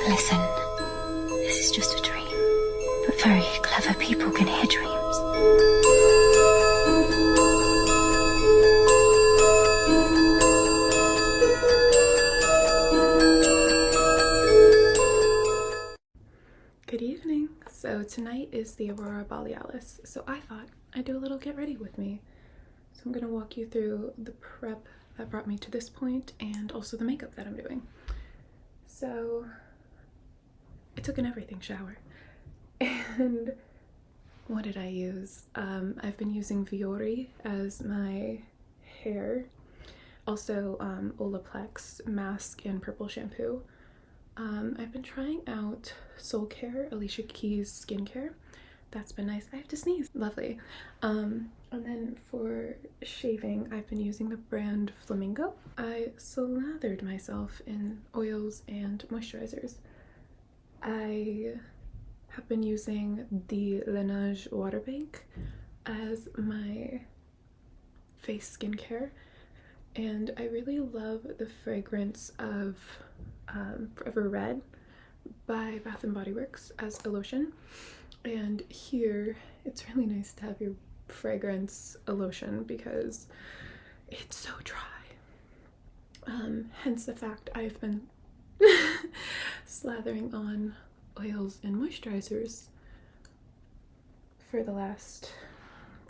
Listen, this is just a dream, but very clever people can hear dreams. Good evening. So tonight is the aurora borealis, so I thought I'd do a little get ready with me. So I'm going to walk you through the prep that brought me to this point and also the makeup that I'm doing. So I took an everything shower, and what did I use? I've been using Fiori as my hair, also Olaplex mask and purple shampoo. I've been trying out Soul Care, Alicia Keys skincare. That's been nice. I have to sneeze. Lovely. And then for shaving, I've been using the brand Flamingo. I slathered myself in oils and moisturizers. I have been using the Laneige water bank as my face skincare, and I really love the fragrance of Forever Red by Bath & Body Works as a lotion. And here it's really nice to have your fragrance a lotion because it's so dry. Hence the fact I've been slathering on oils and moisturizers for the last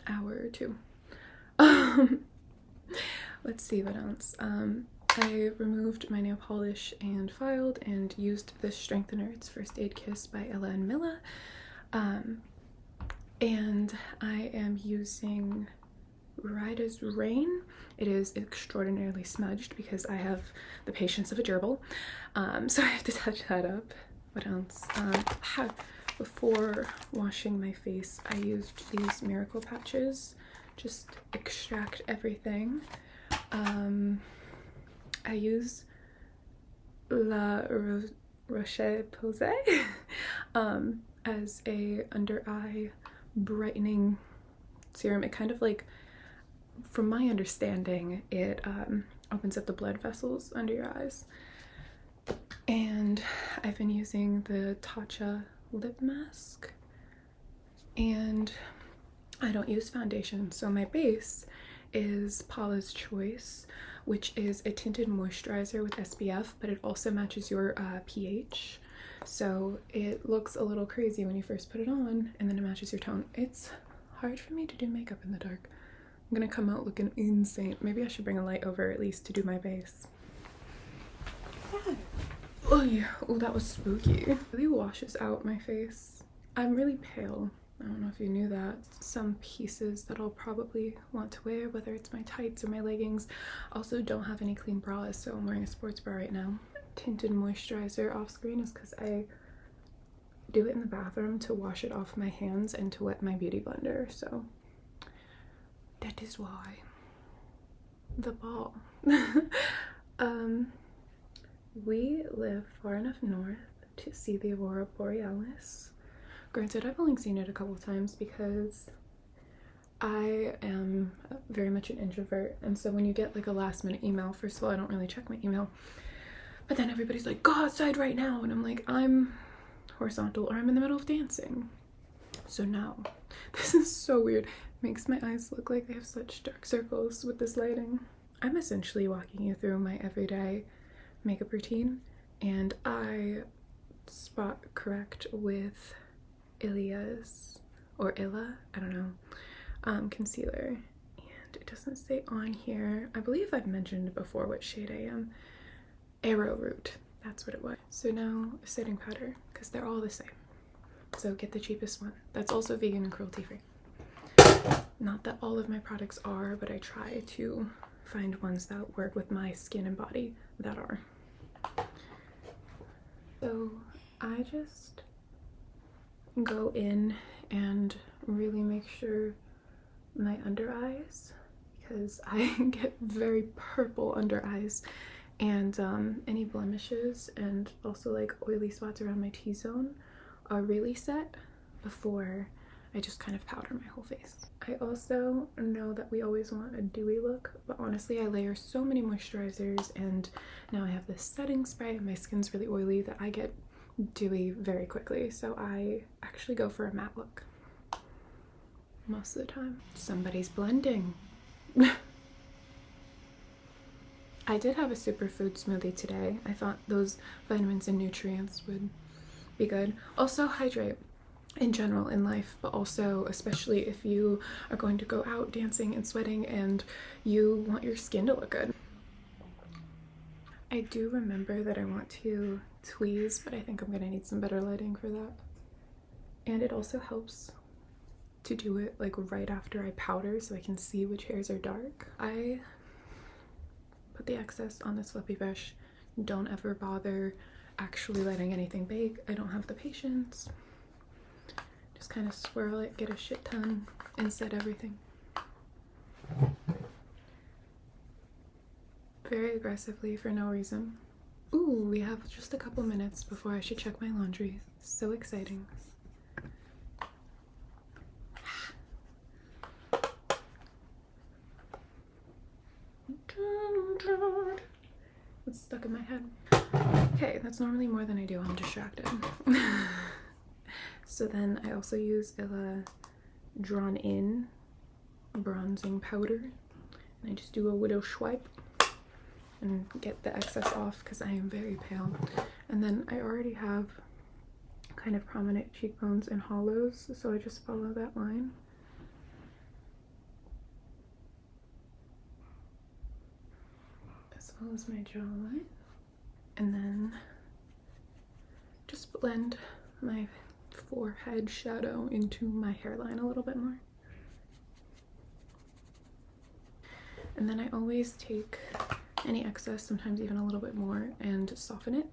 hour or two. Let's see what else. I removed my nail polish and filed and used this strengthener. It's First Aid Kiss by Ella and Milla. And I am using Rida's Rain. It is extraordinarily smudged because I have the patience of a gerbil. So I have to touch that up. What else? Before washing my face, I used these miracle patches. Just extract everything. I use La Roche-Posay as a under eye brightening serum. It kind of like, from my understanding, it opens up the blood vessels under your eyes. And I've been using the Tatcha lip mask, and I don't use foundation, so my base is Paula's Choice, which is a tinted moisturizer with SPF, but it also matches your pH. So it looks a little crazy when you first put it on, and then it matches your tone. It's hard for me to do makeup in the dark. I'm gonna come out looking insane. Maybe I should bring a light over at least to do my base. Yeah. Oh yeah. Oh, that was spooky. It really washes out my face. I'm really pale. I don't know if you knew that. Some pieces that I'll probably want to wear, whether it's my tights or my leggings, also don't have any clean bras, so I'm wearing a sports bra right now. Tinted moisturizer off screen is because I do it in the bathroom to wash it off my hands and to wet my beauty blender, so that is why. The ball. We live far enough north to see the aurora borealis. Granted, I've only seen it a couple times because I am very much an introvert, and so when you get like a last minute email, first of all, I don't really check my email, but then everybody's like, go outside right now, and I'm like, I'm horizontal or I'm in the middle of dancing. So no, this is so weird. It makes my eyes look like they have such dark circles with this lighting. I'm essentially walking you through my everyday makeup routine, and I spot correct with Ilia's, or Illa, I don't know, concealer, and it doesn't say on here. I believe I've mentioned before what shade I am. Arrowroot, that's what it was. So now a setting powder, because they're all the same, so get the cheapest one. That's also vegan and cruelty free. Not that all of my products are, but I try to find ones that work with my skin and body that are. So I just go in and really make sure my under eyes, because I get very purple under eyes, and any blemishes and also like oily spots around my T-zone are really set before I just kind of powder my whole face. I also know that we always want a dewy look, but honestly I layer so many moisturizers, and now I have this setting spray and my skin's really oily that I get dewy very quickly, so I actually go for a matte look most of the time. Somebody's blending. I did have a superfood smoothie today. I thought those vitamins and nutrients would be good. Also hydrate in general in life, but also especially if you are going to go out dancing and sweating and you want your skin to look good. I do remember that I want to tweeze, but I think I'm gonna need some better lighting for that. And it also helps to do it like right after I powder so I can see which hairs are dark. I put the excess on this fluffy brush. Don't ever bother actually letting anything bake. I don't have the patience. Just kind of swirl it, get a shit ton, and set everything. Very aggressively for no reason. Ooh, we have just a couple minutes before I should check my laundry. So exciting. It's stuck in my head. Okay, that's normally more than I do. I'm distracted. So then I also use Illa Drawn In bronzing powder. And I just do a widow swipe and get the excess off because I am very pale. And then I already have kind of prominent cheekbones and hollows, so I just follow that line. As well as my jawline. And then just blend my forehead shadow into my hairline a little bit more. And then I always take any excess, sometimes even a little bit more, and soften it.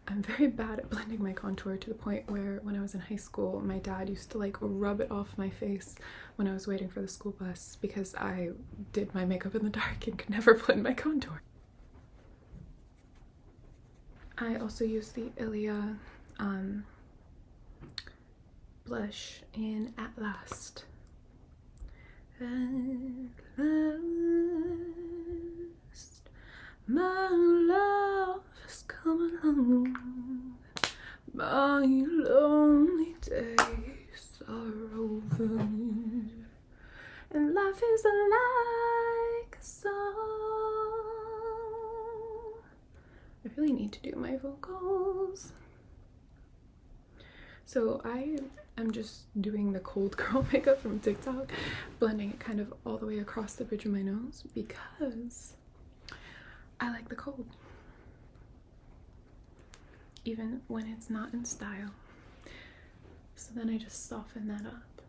I'm very bad at blending my contour to the point where when I was in high school, my dad used to like rub it off my face when I was waiting for the school bus because I did my makeup in the dark and could never blend my contour. I also use the Ilia blush in At Last. At last, my love has come along. My lonely days are over, and life is like a song. I really need to do my vocals. So I am just doing the cold girl makeup from TikTok, blending it kind of all the way across the bridge of my nose because I like the cold, even when it's not in style. So then I just soften that up.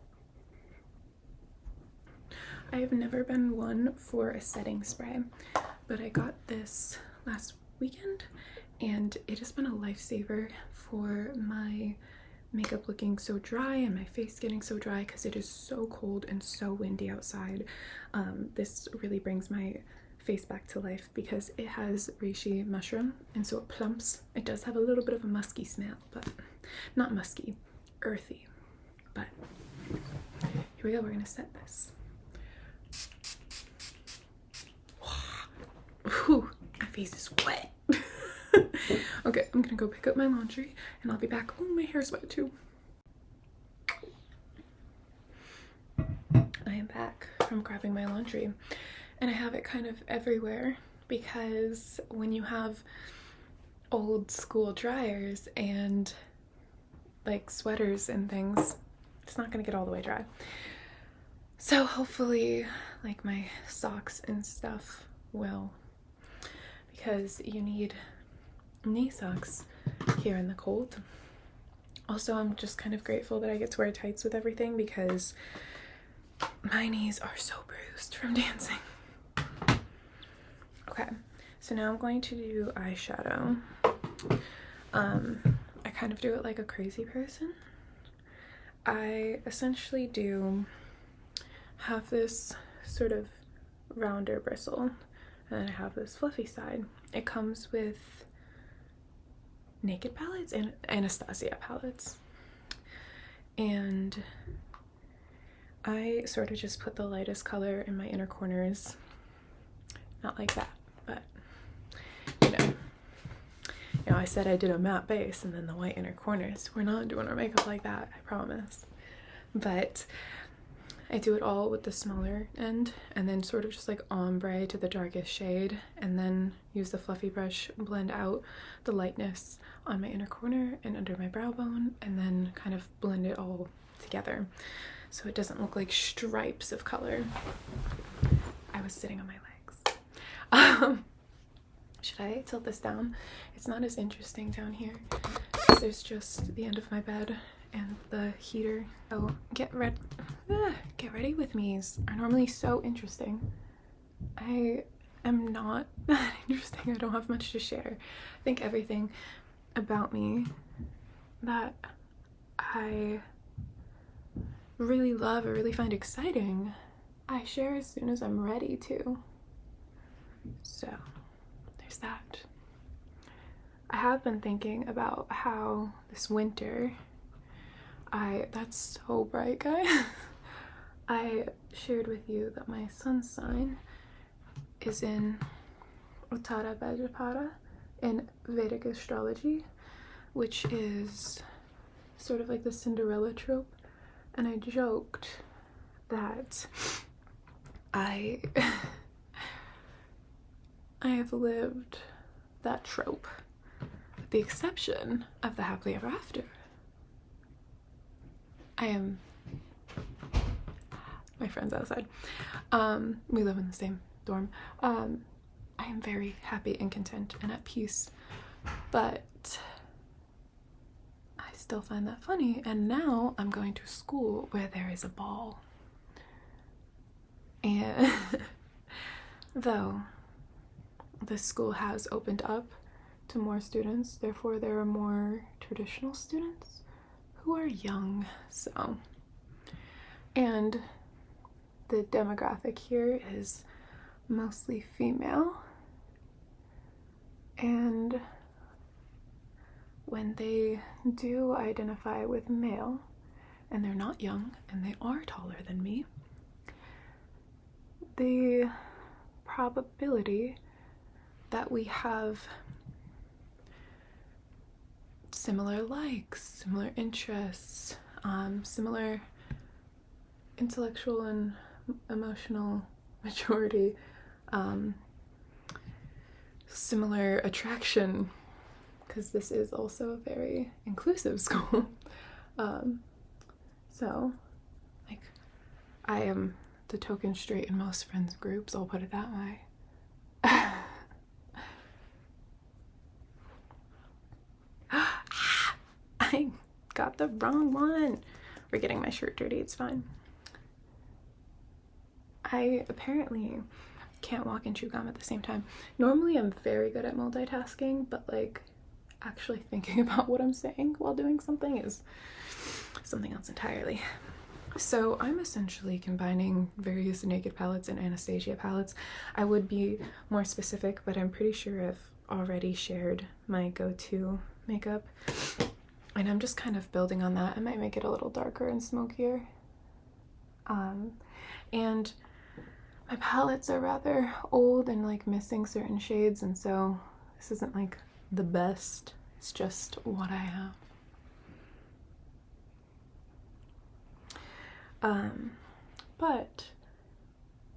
I have never been one for a setting spray, but I got this last weekend and it has been a lifesaver for my makeup looking so dry and my face getting so dry because it is so cold and so windy outside. This really brings my face back to life because it has reishi mushroom and so it plumps. It does have a little bit of a musky smell, but not musky, earthy. But here we go, we're gonna set this. Whew, my face is wet. Okay, I'm gonna go pick up my laundry and I'll be back. Oh, my hair's wet too. I am back from grabbing my laundry and I have it kind of everywhere because when you have old school dryers and like sweaters and things, it's not gonna get all the way dry. So hopefully like my socks and stuff will, because you need knee socks here in the cold. Also, I'm just kind of grateful that I get to wear tights with everything because my knees are so bruised from dancing. Okay, so now I'm going to do eyeshadow. I kind of do it like a crazy person. I essentially do have this sort of rounder bristle and then I have this fluffy side. It comes with Naked palettes and Anastasia palettes, and I sort of just put the lightest color in my inner corners, not like that, but you know, You know, I said I did a matte base and then the white inner corners. We're not doing our makeup like that, I promise. But I do it all with the smaller end and then sort of just like ombre to the darkest shade, and then use the fluffy brush, blend out the lightness on my inner corner and under my brow bone, and then kind of blend it all together so it doesn't look like stripes of color. I was sitting on my legs. Should I tilt this down? It's not as interesting down here because there's just the end of my bed and the heater. Oh, get ready with me's are normally so interesting. I am not that interesting. I don't have much to share. I think everything about me that I really love or really find exciting, I share as soon as I'm ready to. So there's that. I have been thinking about how this winter, that's so bright, guys. I shared with you that my sun sign is in Uttara Bhadrapada in Vedic astrology, which is sort of like the Cinderella trope. And I joked that I have lived that trope, with the exception of the happily ever after. My friend's outside. We live in the same dorm. I am very happy and content and at peace, but I still find that funny. And now I'm going to school where there is a ball. And though the school has opened up to more students, therefore there are more traditional students who are young, so. And the demographic here is mostly female, and when they do identify with male and they're not young and they are taller than me, the probability that we have similar likes, similar interests, similar intellectual and emotional maturity, similar attraction, because this is also a very inclusive school. So, like, I am the token straight in most friends groups, I'll put it that way. I got the wrong one. We're getting my shirt dirty, it's fine. I apparently can't walk and chew gum at the same time. Normally I'm very good at multitasking, but like actually thinking about what I'm saying while doing something is something else entirely. So I'm essentially combining various Naked palettes and Anastasia palettes. I would be more specific, but I'm pretty sure I've already shared my go-to makeup. And I'm just kind of building on that. I might make it a little darker and smokier. And my palettes are rather old and like missing certain shades, and so this isn't like the best. It's just what I have. But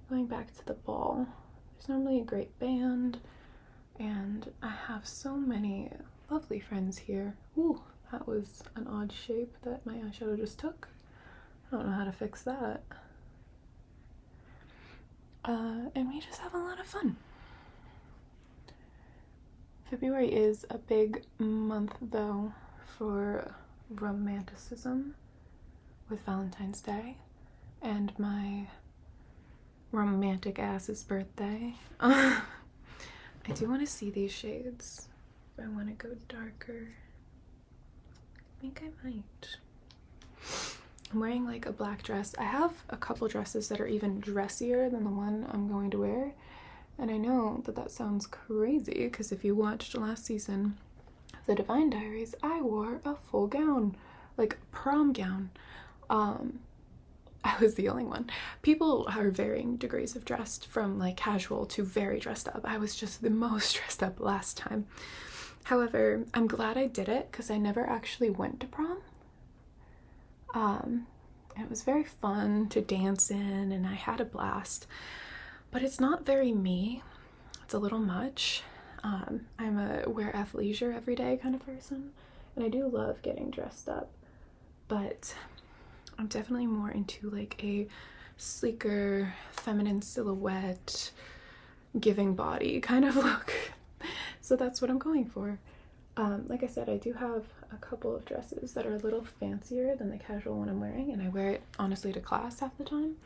going back to the ball, there's normally a great band, and I have so many lovely friends here. Ooh, that was an odd shape that my eyeshadow just took. I don't know how to fix that. And we just have a lot of fun. February is a big month though for romanticism with Valentine's Day and my romantic ass's birthday. I do want to see these shades. If I want to go darker, I think I might. I'm wearing like a black dress. I have a couple dresses that are even dressier than the one I'm going to wear. And I know that that sounds crazy because if you watched last season of the Divine Diaries, I wore a full gown, like prom gown. I was the only one. People are varying degrees of dressed, from like casual to very dressed up. I was just the most dressed up last time. However, I'm glad I did it because I never actually went to prom. It was very fun to dance in and I had a blast, but it's not very me. It's a little much. I'm a wear athleisure every day kind of person, and I do love getting dressed up, but I'm definitely more into like a sleeker, feminine silhouette, giving body kind of look. So that's what I'm going for. Like I said, I do have a couple of dresses that are a little fancier than the casual one I'm wearing, and I wear it honestly to class half the time,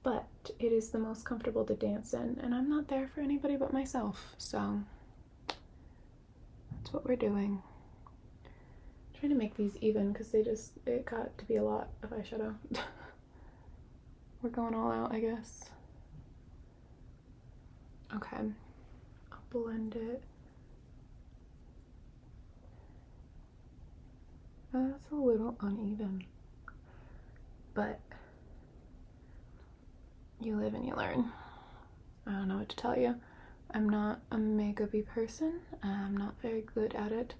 but it is the most comfortable to dance in, and I'm not there for anybody but myself, so that's what we're doing. I'm trying to make these even because it got to be a lot of eyeshadow. We're going all out, I guess. Okay, I'll blend it. That's a little uneven, but you live and you learn. I don't know what to tell you. I'm not a makeup-y person. I'm not very good at it,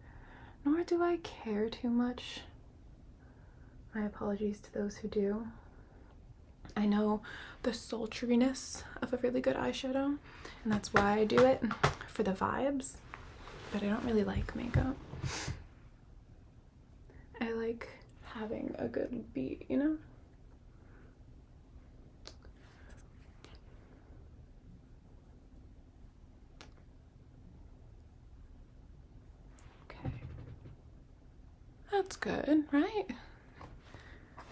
nor do I care too much. My apologies to those who do. I know the sultriness of a really good eyeshadow, and that's why I do it, for the vibes, but I don't really like makeup. I like having a good beat, you know? Okay. That's good, right?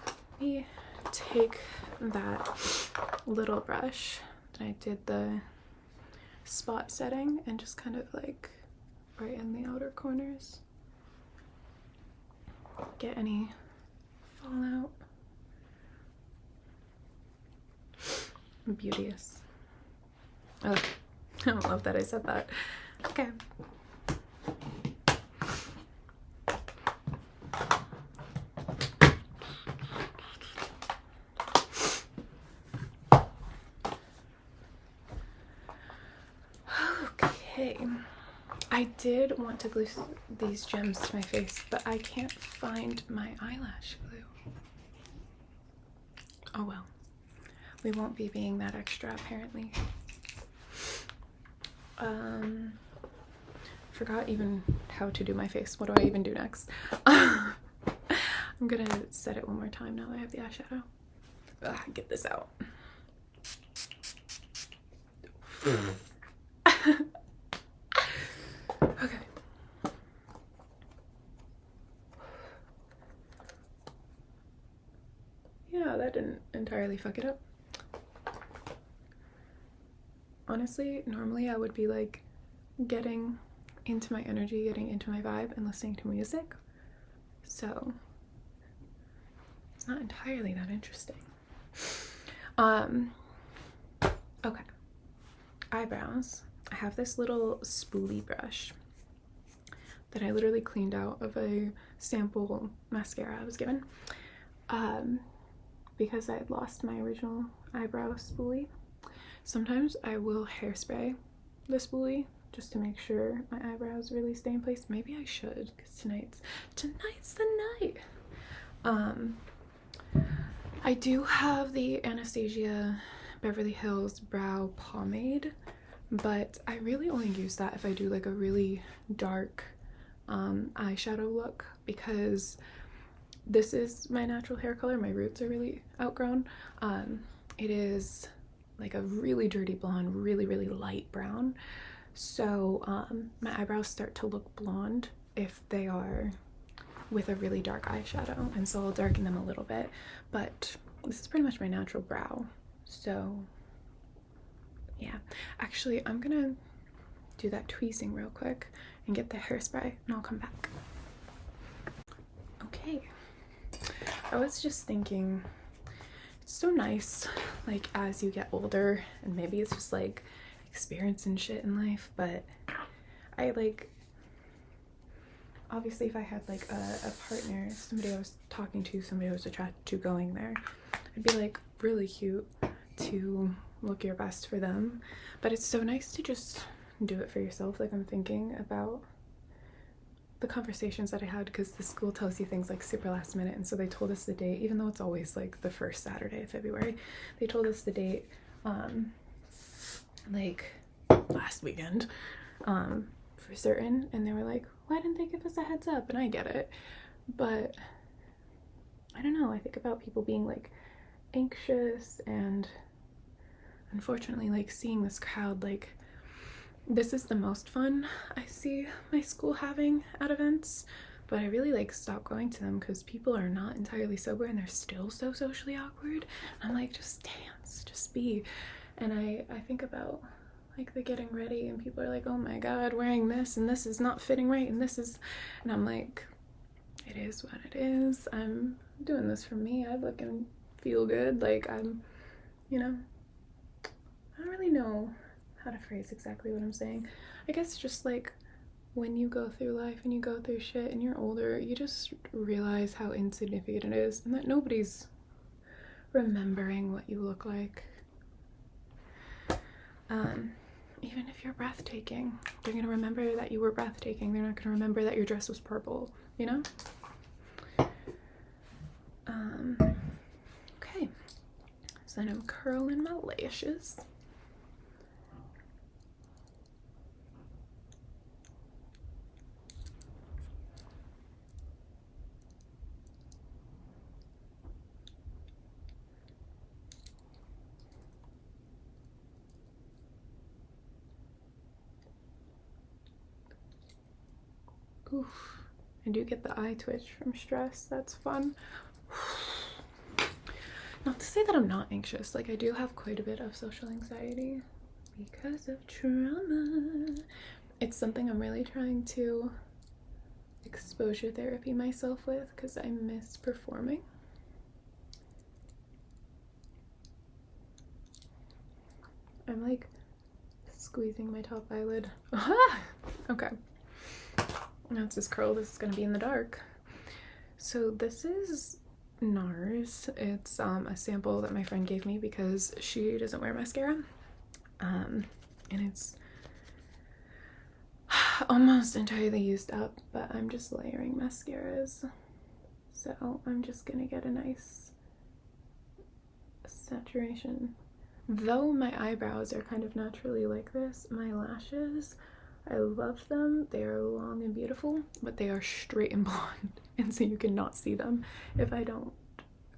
Let me take that little brush that I did the spot setting and just kind of like right in the outer corners. Get any fallout. Beauteous. Oh, I don't love that I said that. Okay. Okay. I did want to glue these gems to my face, but I can't find my eyelash glue. Oh well. We won't be being that extra apparently. Forgot even how to do my face. What do I even do next? I'm gonna set it one more time now that I have the eyeshadow. Get this out. Okay. Yeah, that didn't entirely fuck it up. Honestly, normally I would be like getting into my energy, getting into my vibe, and listening to music. So it's not entirely that interesting. Okay. Eyebrows. I have this little spoolie brush that I literally cleaned out of a sample mascara I was given. Because I had lost my original eyebrow spoolie. Sometimes I will hairspray the spoolie just to make sure my eyebrows really stay in place. Maybe I should, because tonight's the night. I do have the Anastasia Beverly Hills Brow Pomade, but I really only use that if I do like a really dark eyeshadow look, because this is my natural hair color. My roots are really outgrown. It is like a really dirty blonde, really light brown. So my eyebrows start to look blonde if they are with a really dark eyeshadow, and so I'll darken them a little bit, but this is pretty much my natural brow. So yeah, actually I'm gonna do that tweezing real quick and get the hairspray and I'll come back. Okay, I was just thinking, it's so nice like as you get older, and maybe it's just like experiencing shit in life, but I like, obviously if I had like a partner, somebody I was talking to, somebody I was attracted to going there, it'd be like really cute to look your best for them, but it's so nice to just do it for yourself. Like I'm thinking about the conversations that I had, because the school tells you things like super last minute, and so they told us the date, even though it's always like the first Saturday of February. They told us the date like last weekend for certain, and they were like, why didn't they give us a heads up? And I get it, but I don't know, I think about people being like anxious, and unfortunately like seeing this crowd, like this is the most fun I see my school having at events, but I really like stop going to them because people are not entirely sober and they're still so socially awkward. I'm like, just dance, just be. And I think about like the getting ready, and people are like, oh my god, wearing this and this is not fitting right, and this is, and I'm like, it is what it is. I'm doing this for me. I look and feel good. Like I'm, you know, I don't really know how to phrase exactly what I'm saying. I guess just like when you go through life and you go through shit and you're older, you just realize how insignificant it is, and that nobody's remembering what you look like. Even if you're breathtaking, they're gonna remember that you were breathtaking. They're not gonna remember that your dress was purple, you know? Okay, so then I'm curling my lashes. Oof, I do get the eye twitch from stress. That's fun. Not to say that I'm not anxious, like I do have quite a bit of social anxiety because of trauma. It's something I'm really trying to exposure therapy myself with because I miss performing. I'm like squeezing my top eyelid. Okay. Now it's this curl. This is gonna be in the dark. So this is NARS. It's a sample that my friend gave me because she doesn't wear mascara. And it's almost entirely used up, but I'm just layering mascaras. So I'm just gonna get a nice saturation. Though my eyebrows are kind of naturally like this, my lashes, I love them. They are long and beautiful, but they are straight and blonde, and so you cannot see them if I don't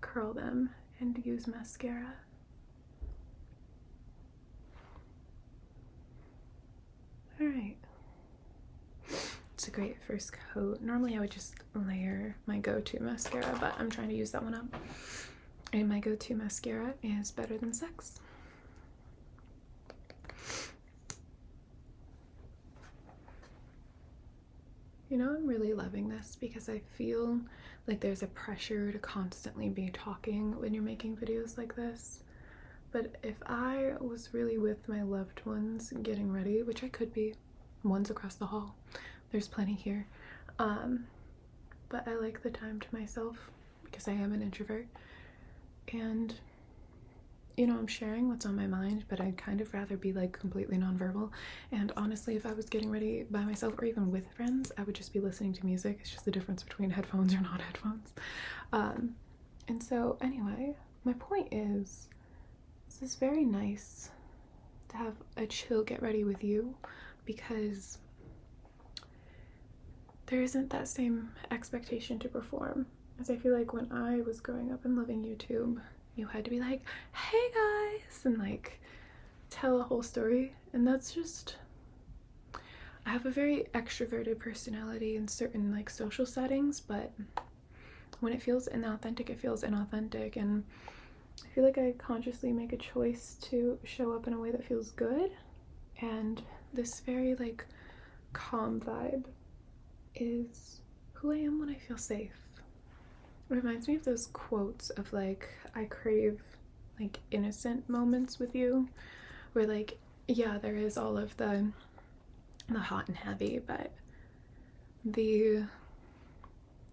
curl them and use mascara. Alright. It's a great first coat. Normally I would just layer my go-to mascara, but I'm trying to use that one up. And my go-to mascara is Better Than Sex. You know, I'm really loving this because I feel like there's a pressure to constantly be talking when you're making videos like this. But if I was really with my loved ones getting ready, which I could be, one's across the hall, there's plenty here, but I like the time to myself because I am an introvert, and you know, I'm sharing what's on my mind, but I'd kind of rather be like completely nonverbal. And honestly, if I was getting ready by myself or even with friends, I would just be listening to music. It's just the difference between headphones or not headphones. And so anyway, my point is, this is very nice to have a chill get ready with you because there isn't that same expectation to perform. As I feel like when I was growing up and loving YouTube, you had to be like, hey guys, and like tell a whole story. And that's just, I have a very extroverted personality in certain like social settings, but when it feels inauthentic, it feels inauthentic. And I feel like I consciously make a choice to show up in a way that feels good. And this very like calm vibe is who I am when I feel safe. It reminds me of those quotes of like, I crave like innocent moments with you, where like, yeah, there is all of the hot and heavy, but the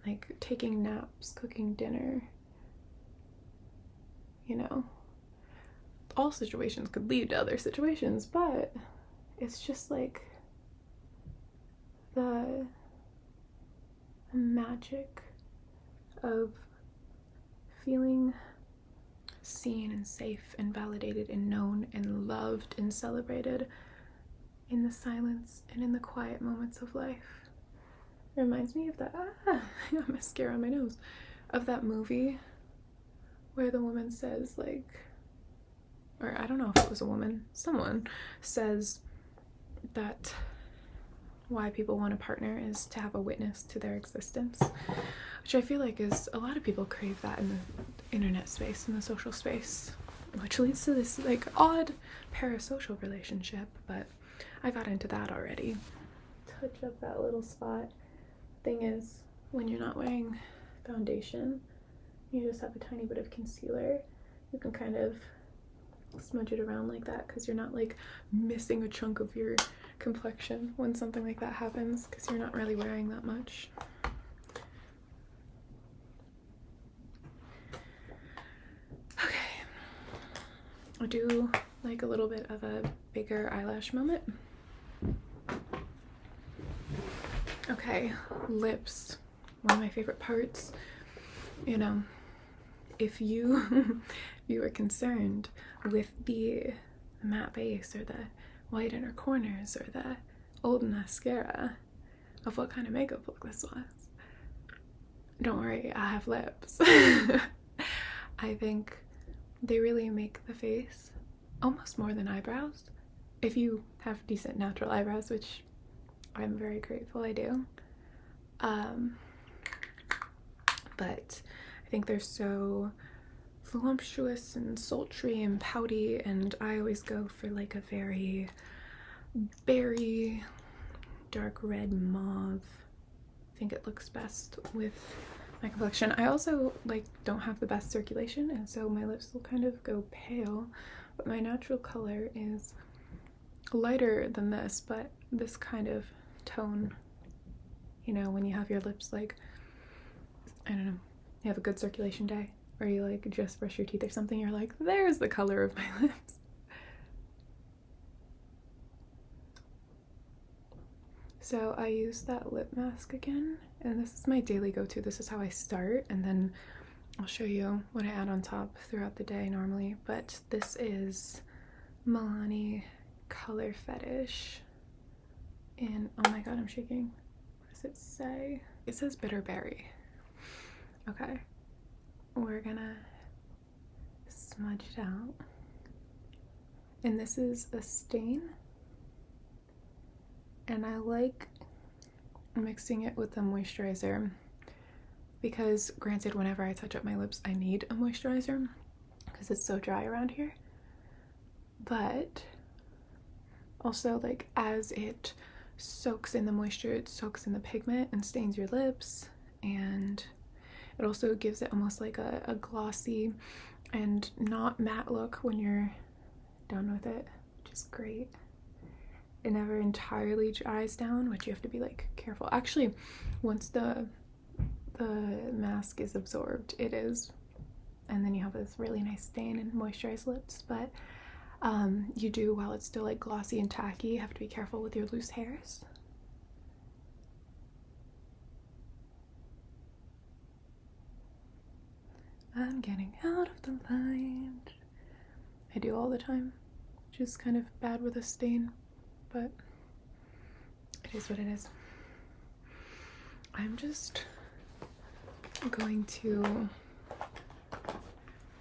like taking naps, cooking dinner, you know, all situations could lead to other situations, but it's just like the magic of feeling seen and safe and validated and known and loved and celebrated in the silence and in the quiet moments of life. It reminds me of that mascara on my nose, of that movie where the woman says, like, or I don't know if it was a woman, someone says that why people want a partner is to have a witness to their existence, which I feel like is, a lot of people crave that in the internet space, in the social space, which leads to this like odd parasocial relationship. But I got into that already. Touch up that little spot. Thing is, when you're not wearing foundation, you just have a tiny bit of concealer, you can kind of smudge it around like that, because you're not like missing a chunk of your complexion when something like that happens, because you're not really wearing that much. Okay, I'll do like a little bit of a bigger eyelash moment. Okay, lips, one of my favorite parts. You know, if you you are concerned with the matte base or the white inner corners or the old mascara of what kind of makeup look this was, don't worry, I have lips. I think they really make the face almost more than eyebrows, if you have decent natural eyebrows, which I'm very grateful I do. But I think they're so voluptuous and sultry and pouty, and I always go for like a very berry, dark red mauve. I think it looks best with my complexion. I also like don't have the best circulation, and so my lips will kind of go pale, but my natural color is lighter than this, but this kind of tone, you know, when you have your lips like, I don't know, you have a good circulation day, or you like just brush your teeth or something, you're like, there's the color of my lips. So I use that lip mask again, and this is my daily go-to. This is how I start, and then I'll show you what I add on top throughout the day normally. But this is Milani Color Fetish, and oh my god, I'm shaking. What does it say? It says bitter berry. Okay, we're gonna smudge it out, and this is a stain, and I like mixing it with a moisturizer because, granted, whenever I touch up my lips I need a moisturizer because it's so dry around here, but also like as it soaks in the moisture, it soaks in the pigment and stains your lips, and it also gives it almost like a glossy and not matte look when you're done with it, which is great. It never entirely dries down, which you have to be like careful. Actually, once the mask is absorbed, it is, and then you have this really nice stain and moisturized lips. But you do, while it's still like glossy and tacky, you have to be careful with your loose hairs. I'm getting out of the light. I do all the time, which is kind of bad with a stain, but it is what it is. I'm just going to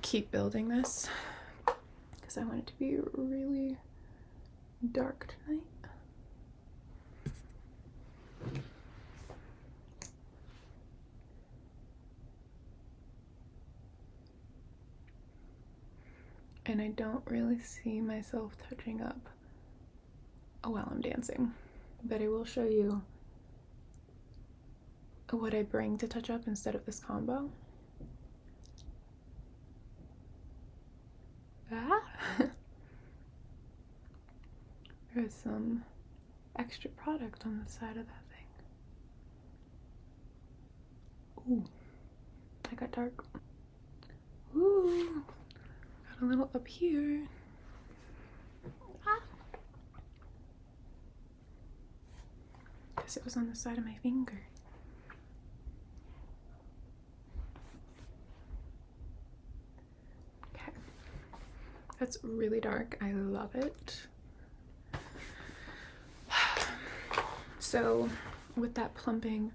keep building this because I want it to be really dark tonight. And I don't really see myself touching up while I'm dancing, but I will show you what I bring to touch up instead of this combo. There's some extra product on the side of that thing. Ooh, I got dark. Ooh, got a little up here. Because it was on the side of my finger. That's really dark. I love it. So with that plumping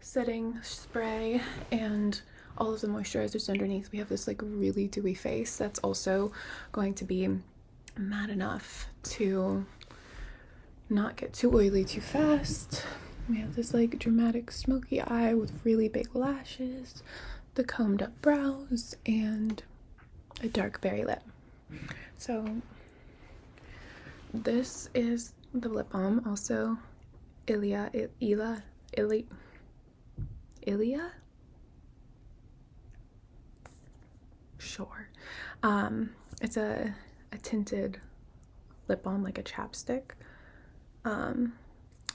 setting spray and all of the moisturizers underneath, we have this like really dewy face that's also going to be matte enough to not get too oily too fast. We have this like dramatic smoky eye with really big lashes, the combed up brows, and a dark berry lip. So this is the lip balm, also Ilia. Sure. It's a tinted lip balm, like a chapstick. And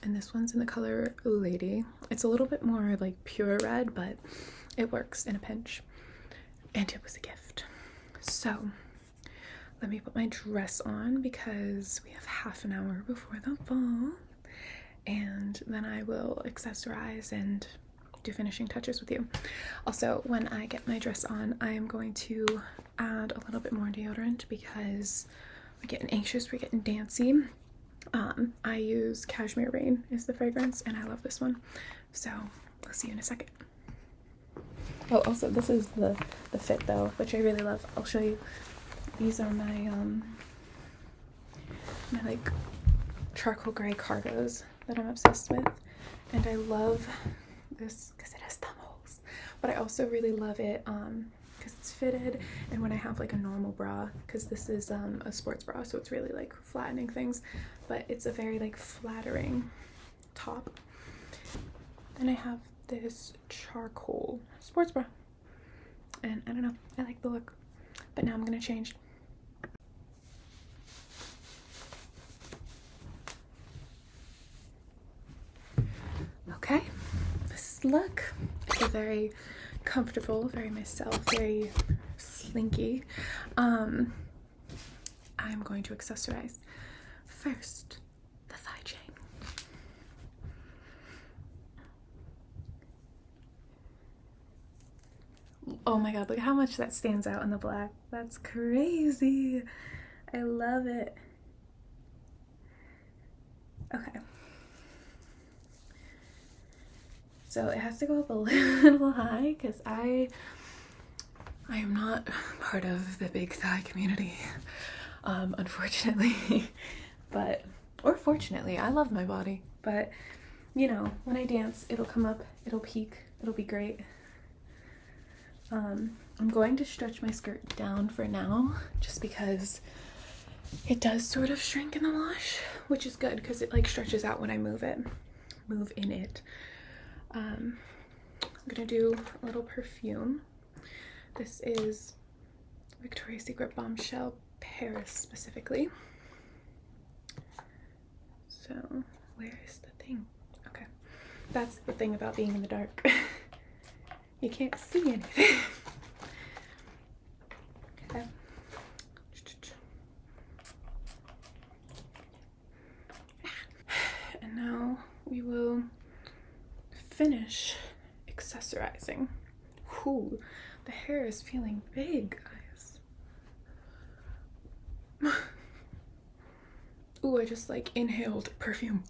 this one's in the color Lady. It's a little bit more like pure red, but it works in a pinch. And it was a gift. So let me put my dress on because we have half an hour before the ball. And then I will accessorize and do finishing touches with you. Also, when I get my dress on, I am going to add a little bit more deodorant because we're getting anxious, we're getting dancy. I use Cashmere Rain is the fragrance, and I love this one. So I'll see you in a second. Oh, also this is the fit though, which I really love. I'll show you. These are my my like charcoal gray cargos that I'm obsessed with, and I love this because it has thumb holes, but I also really love it because it's fitted, and when I have like a normal bra, because this is a sports bra, so it's really like flattening things, but it's a very like flattering top. Then I have this charcoal sports bra, and I don't know, I like the look, but now I'm gonna change. Okay, this is the look. I feel very comfortable, very myself, very slinky. I'm going to accessorize. First, the thigh chain. Oh my god, look how much that stands out in the black. That's crazy. I love it. Okay. So it has to go up a little high because I am not part of the big thigh community, unfortunately. Or fortunately, I love my body. But, you know, when I dance, it'll come up, it'll peak, it'll be great. I'm going to stretch my skirt down for now, just because it does sort of shrink in the wash, which is good because it like stretches out when I move in it. I'm gonna do a little perfume. This is Victoria's Secret Bombshell Paris specifically. So where is the thing? Okay, that's the thing about being in the dark. You can't see anything. Okay. And now we will finish accessorizing. Ooh, the hair is feeling big, guys. Ooh, I just like inhaled perfume.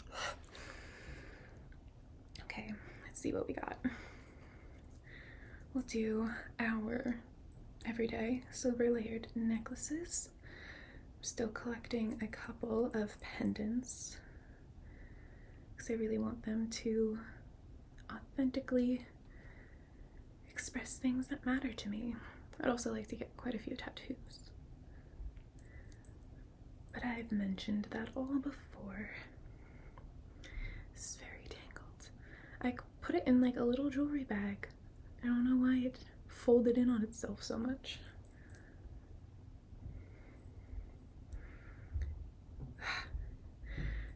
Okay, let's see what we got. We'll do our everyday silver layered necklaces. I'm still collecting a couple of pendants because I really want them to authentically express things that matter to me. I'd also like to get quite a few tattoos, but I've mentioned that all before. This is very tangled. I put it in like a little jewelry bag. I don't know why it folded in on itself so much.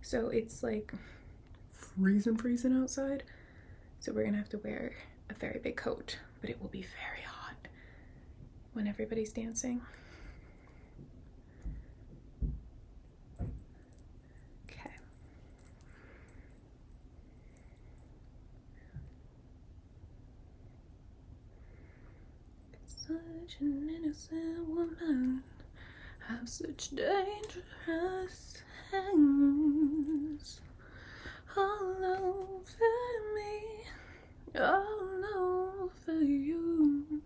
So it's like freezing outside, so we're gonna have to wear a very big coat, but it will be very hot when everybody's dancing. Okay. Such an innocent woman, have such dangerous hands all over me, all over you,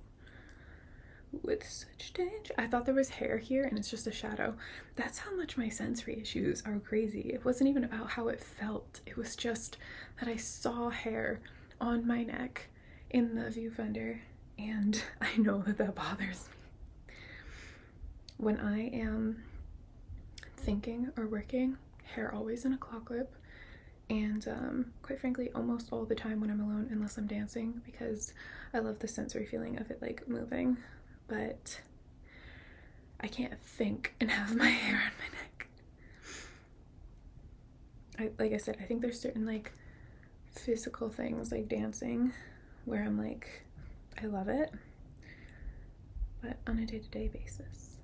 with such danger. I thought there was hair here and it's just a shadow. That's how much my sensory issues are crazy. It wasn't even about how it felt. It was just that I saw hair on my neck in the viewfinder, and I know that that bothers me. When I am thinking or working, hair always in a claw clip, and quite frankly almost all the time when I'm alone, unless I'm dancing, because I love the sensory feeling of it like moving. But I can't think and have my hair on my neck. Like I said, I think there's certain like physical things like dancing where I'm like, I love it, but on a day-to-day basis.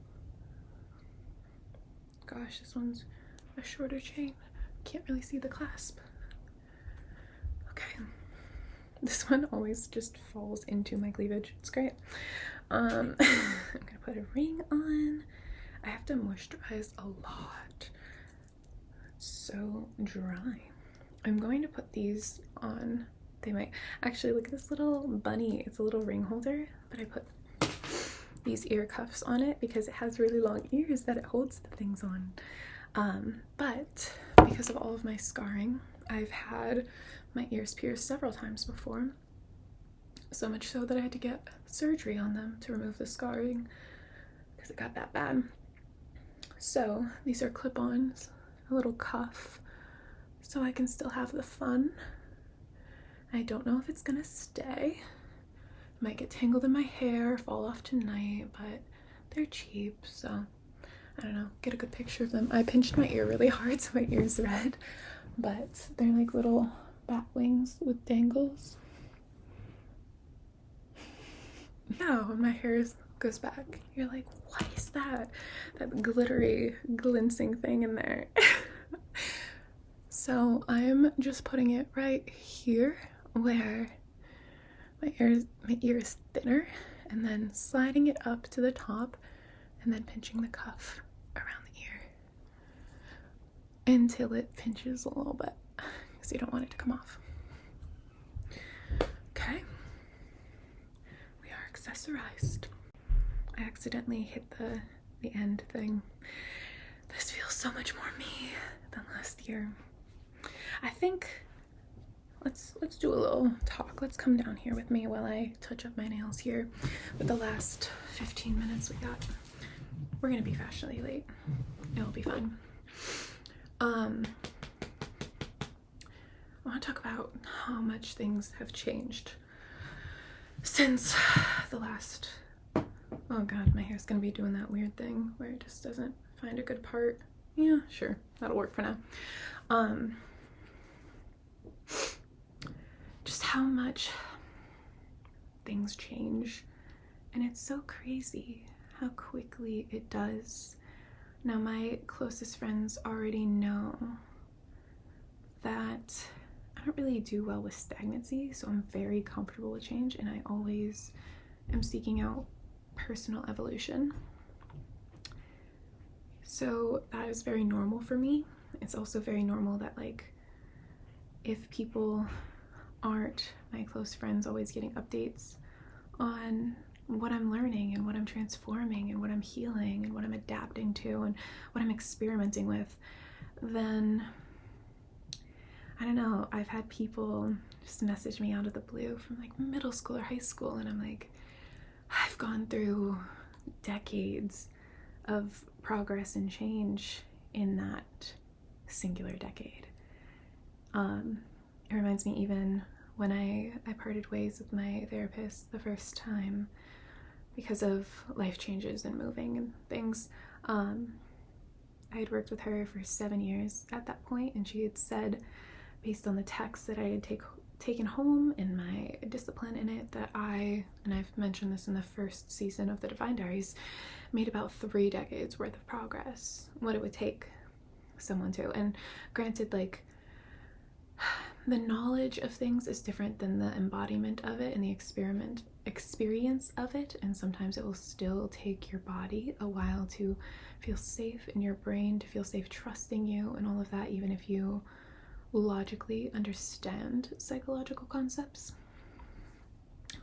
Gosh, this one's a shorter chain. Can't really see the clasp. Okay. This one always just falls into my cleavage. It's great. I'm gonna put a ring on. I have to moisturize a lot. It's so dry. I'm going to put these on. They might actually, look at this little bunny. It's a little ring holder, but I put these ear cuffs on it because it has really long ears that it holds the things on. But because of all of my scarring, I've had my ears pierced several times before. So much so that I had to get surgery on them to remove the scarring because it got that bad. So these are clip-ons, a little cuff, so I can still have the fun. I don't know if it's gonna stay. It might get tangled in my hair, fall off tonight, but they're cheap, so I don't know, get a good picture of them. I pinched my ear really hard so my ear's red, but they're like little bat wings with dangles. Now when my hair goes back, you're like, what is that? That glittery, glinsing thing in there. So I'm just putting it right here where my ear is thinner, and then sliding it up to the top and then pinching the cuff around the ear until it pinches a little bit because you don't want it to come off. Okay. We are accessorized. I accidentally hit the end thing. This feels so much more me than last year. I think let's do a little talk. Let's come down here with me while I touch up my nails here with the last 15 minutes we got. We're gonna be fashionably late. It'll be fine. I want to talk about how much things have changed since the last, oh god, my hair's gonna be doing that weird thing where it just doesn't find a good part. Yeah, sure, that'll work for now. Just how much things change, and it's so crazy how quickly it does. Now my closest friends already know that I don't really do well with stagnancy, so I'm very comfortable with change, and I always am seeking out personal evolution. So that is very normal for me. It's also very normal that like if people aren't my close friends always getting updates on what I'm learning and what I'm transforming and what I'm healing and what I'm adapting to and what I'm experimenting with, then I don't know, I've had people just message me out of the blue from like middle school or high school, and I'm like, I've gone through decades of progress and change in that singular decade. It reminds me even when I parted ways with my therapist the first time because of life changes and moving and things. I had worked with her for 7 years at that point, and she had said, based on the texts that I had taken home and my discipline in it, that and I've mentioned this in the first season of the Divine Diaries, made about 3 decades worth of progress, what it would take someone to. And granted, like, the knowledge of things is different than the embodiment of it and the experience of it, and sometimes it will still take your body a while to feel safe, in your brain to feel safe trusting you and all of that, even if you logically understand psychological concepts.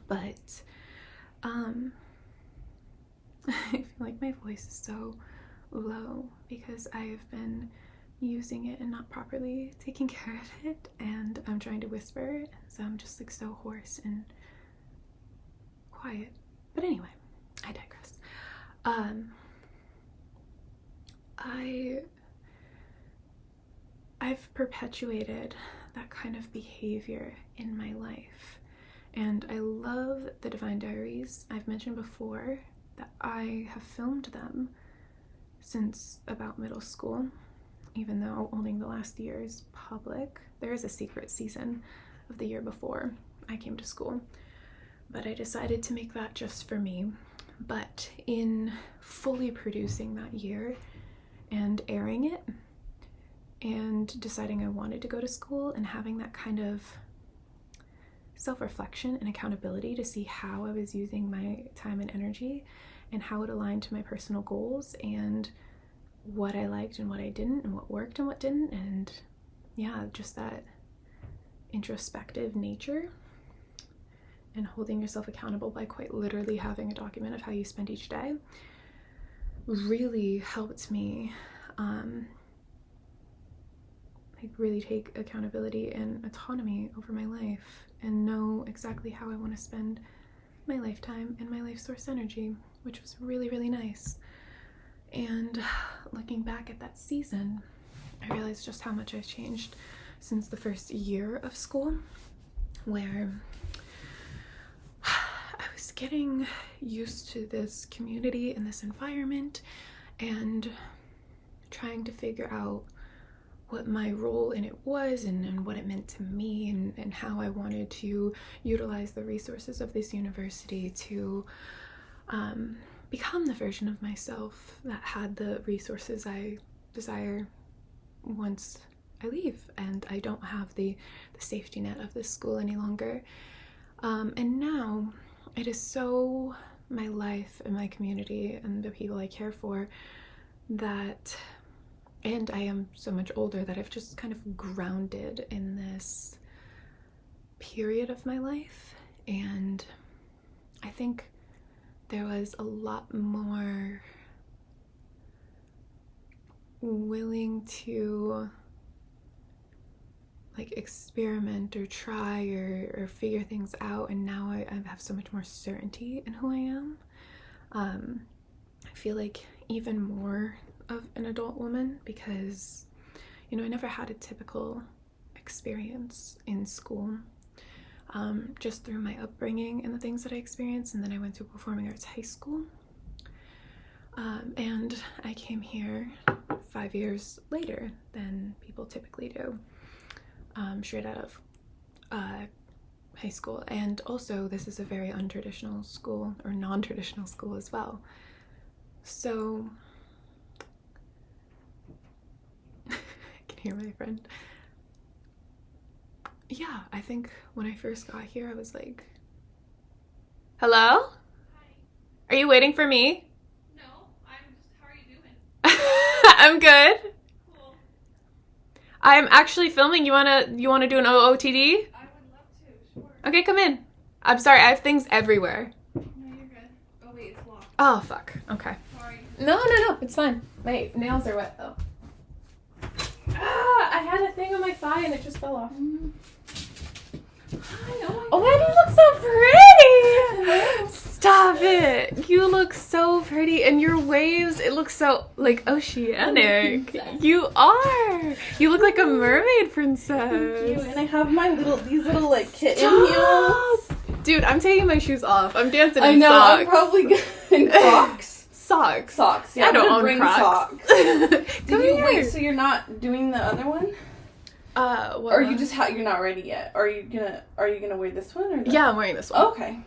But I feel like my voice is so low because I've been using it and not properly taking care of it, and I'm trying to whisper, so I'm just like so hoarse and quiet. But anyway, I digress. I've perpetuated that kind of behavior in my life, and I love the Divine Diaries. I've mentioned before that I have filmed them since about middle school, even though only the last year is public. There is a secret season of the year before I came to school, but I decided to make that just for me. But in fully producing that year and airing it and deciding I wanted to go to school and having that kind of self-reflection and accountability to see how I was using my time and energy and how it aligned to my personal goals and what I liked and what I didn't and what worked and what didn't, and yeah, just that introspective nature and holding yourself accountable by quite literally having a document of how you spend each day really helped me like really take accountability and autonomy over my life and know exactly how I want to spend my lifetime and my life source energy, which was really, really nice. And looking back at that season, I realized just how much I've changed since the first year of school, where I was getting used to this community and this environment and trying to figure out what my role in it was and what it meant to me and how I wanted to utilize the resources of this university to become the version of myself that had the resources I desire once I leave and I don't have the safety net of this school any longer. And now it is so my life and my community and the people I care for that, and I am so much older that I've just kind of grounded in this period of my life, and I think there was a lot more willing to like experiment or try or figure things out, and now I have so much more certainty in who I am. I feel like even more of an adult woman because, you know, I never had a typical experience in school, just through my upbringing and the things that I experienced, and then I went to a performing arts high school, and I came here 5 years later than people typically do, straight out of high school. And also this is a very untraditional school, or non-traditional school as well, so I can hear my friend. Yeah, I think when I first got here I was like, hello? Hi. Are you waiting for me? No, how are you doing? I'm good. Cool. I'm actually filming. You wanna do an OOTD? I would love to, sure. Okay, come in. I'm sorry, I have things everywhere. No, you're good. Oh wait, it's locked. Oh, fuck. Okay. Sorry. No, it's fine. My nails are wet though. I had a thing on my thigh and it just fell off. Hi, Oh, why do you look so pretty? Stop it. You look so pretty, and your waves, it looks so like oceanic. You are. You look like a mermaid princess. Thank you. And I have these little like kitten Stop. heels. Dude, I'm taking my shoes off. I'm dancing in I know, socks. I'm probably good in Crocs. Socks. Socks. Yeah, I don't I'm gonna own bring Crocs. socks. Come Did you here. wait? So you're not doing the other one, What? or you just you're not ready yet? Are you gonna wear this one or? No? Yeah, I'm wearing this one. Okay.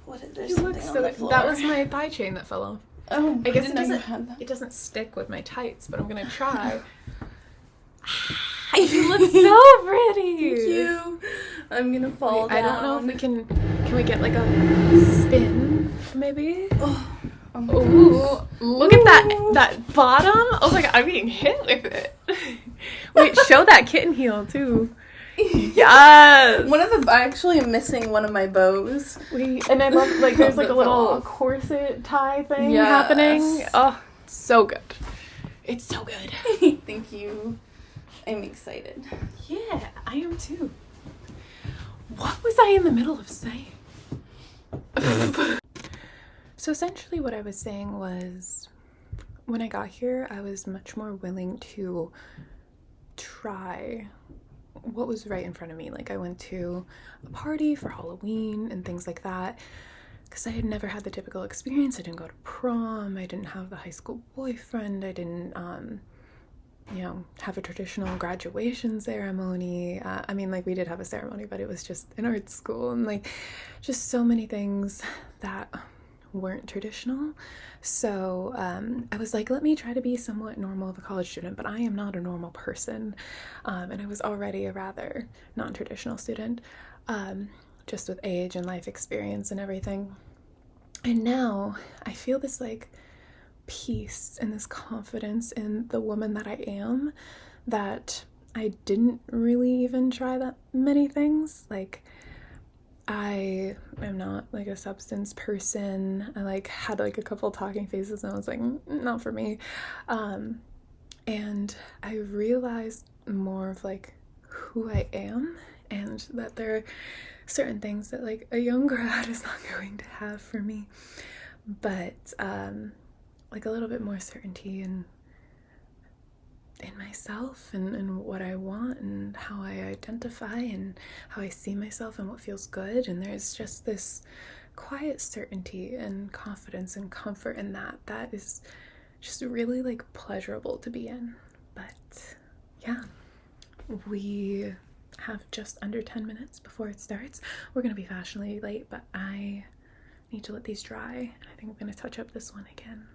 What is there? You look so. That was my thigh chain that fell off. Oh, I guess didn't know you had that. it doesn't stick with my tights, but I'm gonna try. You look so pretty. Thank you. I'm gonna fall down. I don't know if we can we get like a spin, maybe? Oh, Ooh, look at that bottom. Oh my god, I'm being hit with it. Wait, show that kitten heel too. Yes. One of the I actually am missing one of my bows. And I love like there's like a little corset tie thing happening. Oh, so good. It's so good. Thank you. I'm excited. Yeah, I am too. What was I in the middle of saying? So essentially what I was saying was when I got here, I was much more willing to try what was right in front of me. Like I went to a party for Halloween and things like that because I had never had the typical experience. I didn't go to prom. I didn't have the high school boyfriend. I didn't, have a traditional graduation ceremony. I mean, like we did have a ceremony, but it was just in art school and like just so many things that weren't traditional. So I was like, let me try to be somewhat normal of a college student, but I am not a normal person. And I was already a rather non-traditional student, just with age and life experience and everything. And now I feel this like peace and this confidence in the woman that I am that I didn't really even try that many things. Like I am not like a substance person. I like had like a couple talking phases and I was like, not for me. And I realized more of like who I am and that there are certain things that like a young grad is not going to have for me, but like a little bit more certainty in myself and what I want and how I identify and how I see myself and what feels good. And there's just this quiet certainty and confidence and comfort in that is just really like pleasurable to be in. But yeah, we have just under 10 minutes before it starts. We're gonna be fashionably late, but I need to let these dry and I think I'm gonna touch up this one again.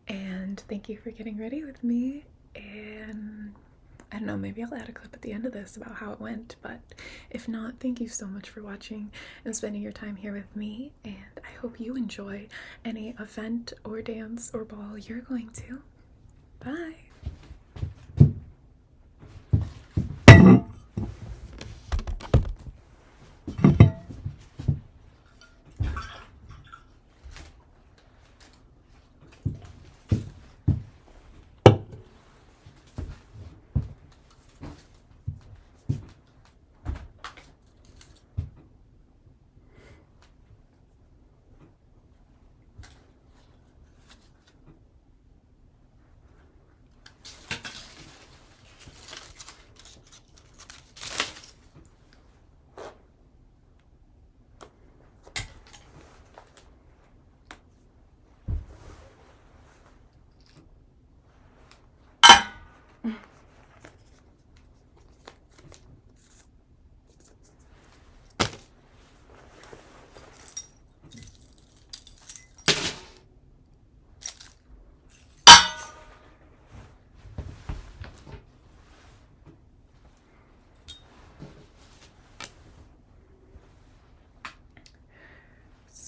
And thank you for getting ready with me. And I don't know, maybe I'll add a clip at the end of this about how it went, but if not, thank you so much for watching and spending your time here with me, and I hope you enjoy any event or dance or ball you're going to. Bye!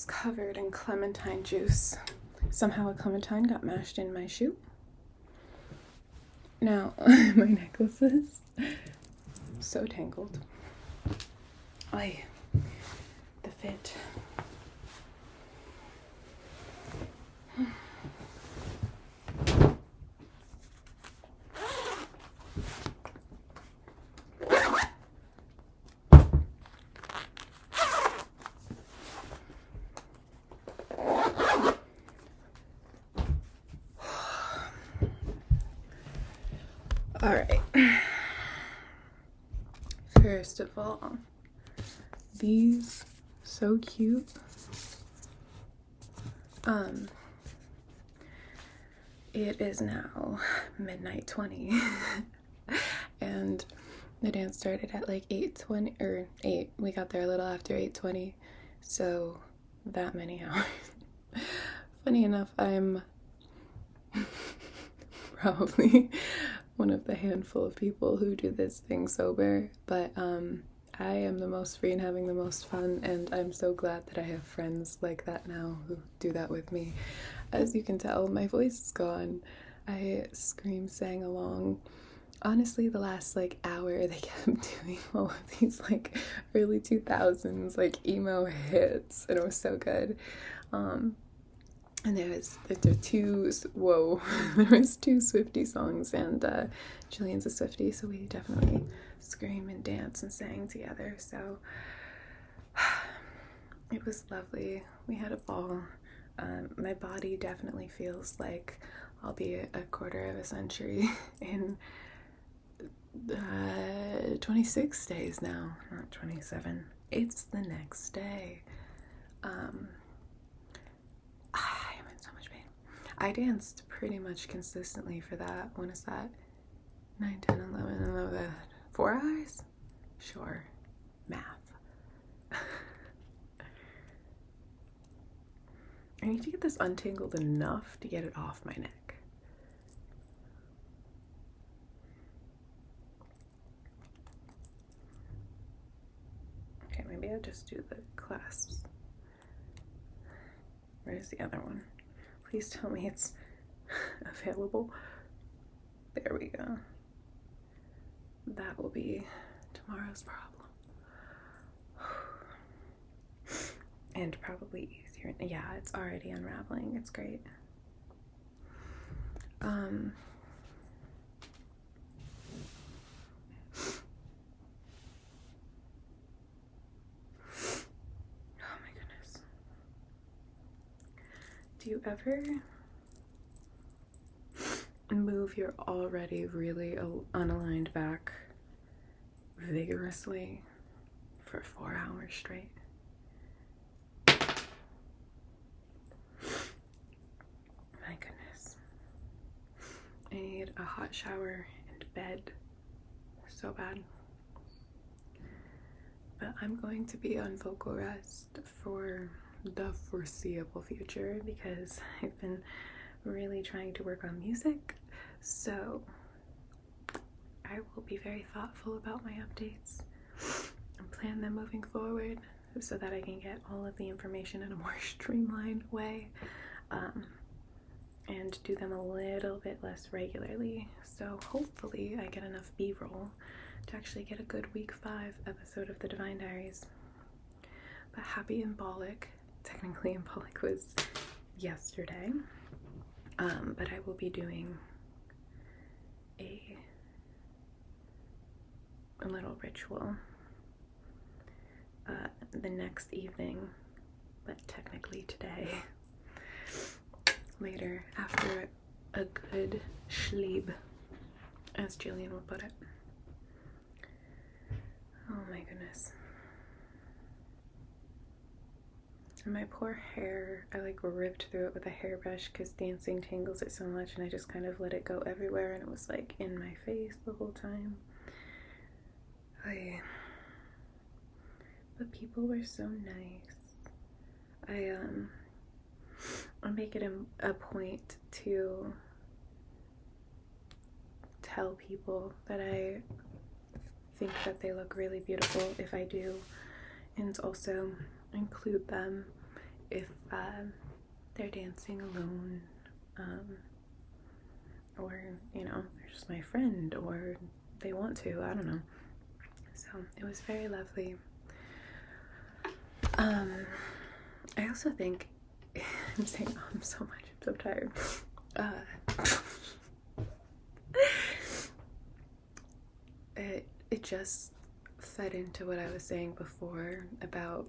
Covered in clementine juice. Somehow a clementine got mashed in my shoe. Now, my necklaces, so tangled. Oy, the fit. All right. First of all, these so cute. It is now midnight 20 and the dance started at like 8:20 or 8. We got there a little after 8:20, so that many hours. Funny enough, I'm probably one of the handful of people who do this thing sober, but I am the most free and having the most fun, and I'm so glad that I have friends like that now who do that with me. As you can tell, my voice is gone. I scream, sang along. Honestly, the last like hour they kept doing all of these like early 2000s like emo hits, and it was so good. And there was two Swiftie songs, and Jillian's a Swiftie, so we definitely scream and dance and sang together. So it was lovely. We had a ball. My body definitely feels like I'll be a quarter of a century in 26 days now, not 27. It's the next day. I am in so much pain. I danced pretty much consistently for that. When is that? 9, 10, 11, 4 hours? Sure. Math. I need to get this untangled enough to get it off my neck. Okay, maybe I'll just do the clasps. Where's the other one? Please tell me it's available. There we go. That will be tomorrow's problem. And probably easier. Yeah, it's already unraveling. It's great. Oh my goodness. Do you ever move your already really unaligned back vigorously for 4 hours straight? My goodness. I need a hot shower and bed so bad. But I'm going to be on vocal rest for the foreseeable future because I've been really trying to work on music, so I will be very thoughtful about my updates and plan them moving forward so that I can get all of the information in a more streamlined way, and do them a little bit less regularly. So hopefully I get enough B-roll to actually get a good week 5 episode of the Divine Diaries. But happy Embolic. Technically Embolic was yesterday. But I will be doing a little ritual the next evening, but technically today, later, after a good schlieb, as Jillian would put it. Oh my goodness. And my poor hair, I like ripped through it with a hairbrush because dancing tangles it so much, and I just kind of let it go everywhere, and it was like in my face the whole time. But people were so nice. I make it a point to tell people that I think that they look really beautiful if I do, and also include them if they're dancing alone, or you know, they're just my friend, or they want to, I don't know. So it was very lovely. I also think I'm saying so much, I'm so tired. It just fed into what I was saying before about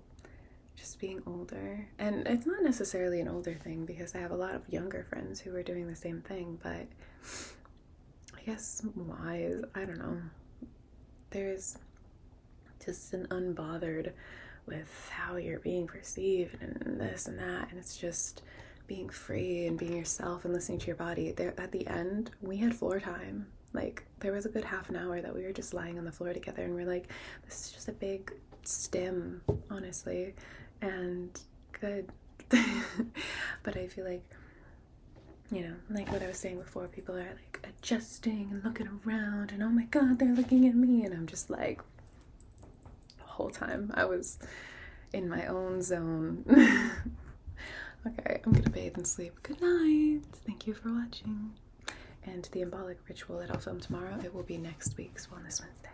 just being older, and it's not necessarily an older thing because I have a lot of younger friends who are doing the same thing, but I guess wise, I don't know, there's just an unbothered with how you're being perceived and this and that, and it's just being free and being yourself and listening to your body. There at the end we had floor time. Like there was a good half an hour that we were just lying on the floor together, and we're like, this is just a big stim, honestly, and good. But I feel like you know, like what I was saying before, people are like adjusting and looking around and oh my god, they're looking at me, and I'm just like, the whole time I was in my own zone. Okay, I'm gonna bathe and sleep. Good night. Thank you for watching. And the embolic ritual that I'll film tomorrow, it will be next week's Wellness Wednesday.